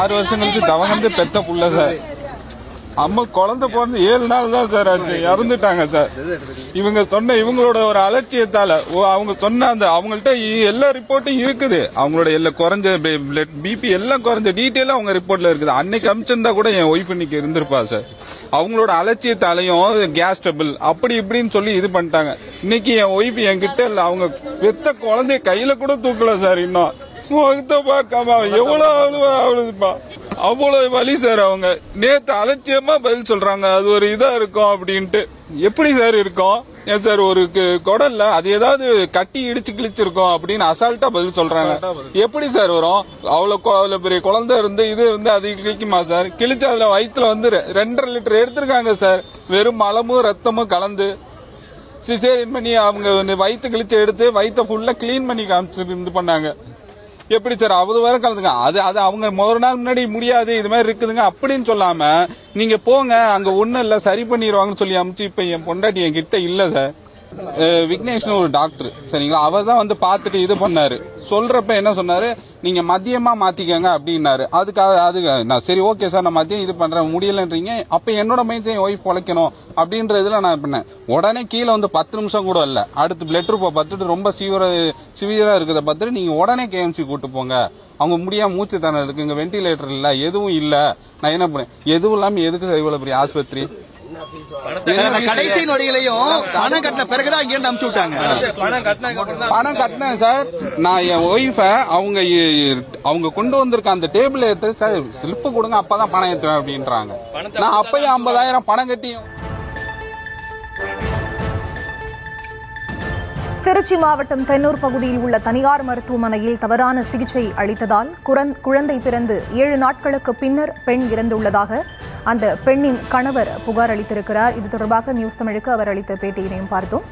6 வருஷம் கழிச்சு தவங்க பெத்த புள்ள சார். அம்மா குழந்தை பிறந்து 7 நாள் தான் சார் ஆச்சு, இறந்துட்டாங்க சார். இவங்க சொன்ன இவங்களோட ஒரு அலட்சியத்தால அவங்க சொன்ன அந்த அவங்கள்ட்ட எல்லா ரிப்போர்ட்டும் இருக்குது. அவங்களோட எல்லாம் குறைஞ்ச பிபி எல்லாம் குறைஞ்ச டீட்டெயிலும் அவங்க ரிப்போர்ட்ல இருக்குது. அன்னைக்கு அமிச்சிருந்தா கூட என் ஒய்ஃப் இன்னைக்கு இருந்திருப்பா சார். அவங்களோட அலட்சியத்தாலையும் கேஸ் ட்ரபிள் அப்படி இப்படின்னு சொல்லி இது பண்ணிட்டாங்க. இன்னைக்கு என் ஒய்ஃப் என்கிட்ட இல்ல, அவங்க பெத்த குழந்தைய கையில கூட தூக்கல சார். இன்னும் முகத்தை பார்க்காம எவ்வளவு அவ்வளவுப்பா, அவ்வளவு வலி சார். அவங்க நேத்து அலட்சியமா பதில் சொல்றாங்க, அது ஒரு இதா இருக்கும் அப்படின்ட்டு. எப்படி சார் இருக்கும்? ஏன் சார் ஒரு குடல்ல அது ஏதாவது கட்டி இடிச்சு கிழிச்சிருக்கோம் அப்படின்னு அசால்ட்டா பதில் சொல்றாங்க. எப்படி சார் வரும்? அவ்வளவு பெரிய குழந்தை இருந்து இது இருந்து அது கிழிக்குமா சார்? கிழிச்சு அதுல வயிற்றுல வந்து 2.5 லிட்டர் எடுத்திருக்காங்க சார். வெறும் மலமும் ரத்தமும் கலந்து சிசேரியன் பண்ணி அவங்க வயிற்று கிழிச்சு எடுத்து வயிற்ற ஃபுல்லா கிளீன் பண்ணி காமிச்சு இது பண்ணாங்க. எப்படி சார் அவ்வளவு வேற கலந்துங்க? அது அவங்க ஒரு நாள் முன்னாடி முடியாது இது மாதிரி இருக்குதுங்க அப்படின்னு சொல்லாம நீங்க போங்க அங்க ஒண்ணும் இல்ல சரி பண்ணிடுவாங்கன்னு சொல்லி அமிச்சு இப்ப என் பொண்டாட்டி என்கிட்ட இல்ல சார். விக்னேஷ்னு ஒரு டாக்டர் சரிங்களா, அவர் தான் வந்து பாத்துட்டு இது பண்ணாரு. சொல்றப்ப என்ன சொன்னாரு, நீங்க மதியமா மாத்திக்கங்க அப்படின்னாரு. அதுக்காக நான் சரி ஓகே சார் நான் மதியம் இது பண்றேன் முடியலன்றீங்க. அப்ப என்னோட மைண்ட் என் ஒய்ஃப் பொழைக்கணும் அப்படின்றதுல நான் பண்ணேன். உடனே கீழே வந்து 10 நிமிஷம் கூட இல்ல, அடுத்து பிளட் ரூபா பார்த்துட்டு ரொம்ப சிவியரா இருக்கிறத பார்த்துட்டு நீங்க உடனே கேஎம்சி கூட்டு போங்க, அவங்க முடியாம மூச்சு தானே இருக்கு, இங்க வெண்டிலேட்டர் இல்ல எதுவும் இல்ல. நான் என்ன பண்ணேன், எதுவும் இல்லாம எதுக்கு இவ்வளவு பெரிய ஆஸ்பத்திரி? கடைசி நொடிகளையும் பணம் கட்டின பிறகுதான் இங்க இருந்து அமுச்சு விட்டாங்க. பணம் கட்டினேன் சார். நான் என் ஒய்ஃப அவங்க கொண்டு வந்திருக்க அந்த டேபிள் ஏற்று சார் ஸ்லிப்பு கொடுங்க அப்பதான் பணம் ஏற்றுவேன் அப்படின்றாங்க. நான் அப்பயும் 50,000 பணம் கட்டியும். திருச்சி மாவட்டம் தென்னூர் பகுதியில் உள்ள தனியார் மருத்துவமனையில் தவறான சிகிச்சை அளித்ததால் குழந்தை பிறந்து 7 நாட்களுக்கு பின்னர் பெண் இறந்துள்ளதாக அந்த பெண்ணின் கணவர் புகார் அளித்திருக்கிறார். இது தொடர்பாக நியூஸ் தமிழுக்கு அவர் அளித்த பேட்டியினையும் பார்த்தோம்.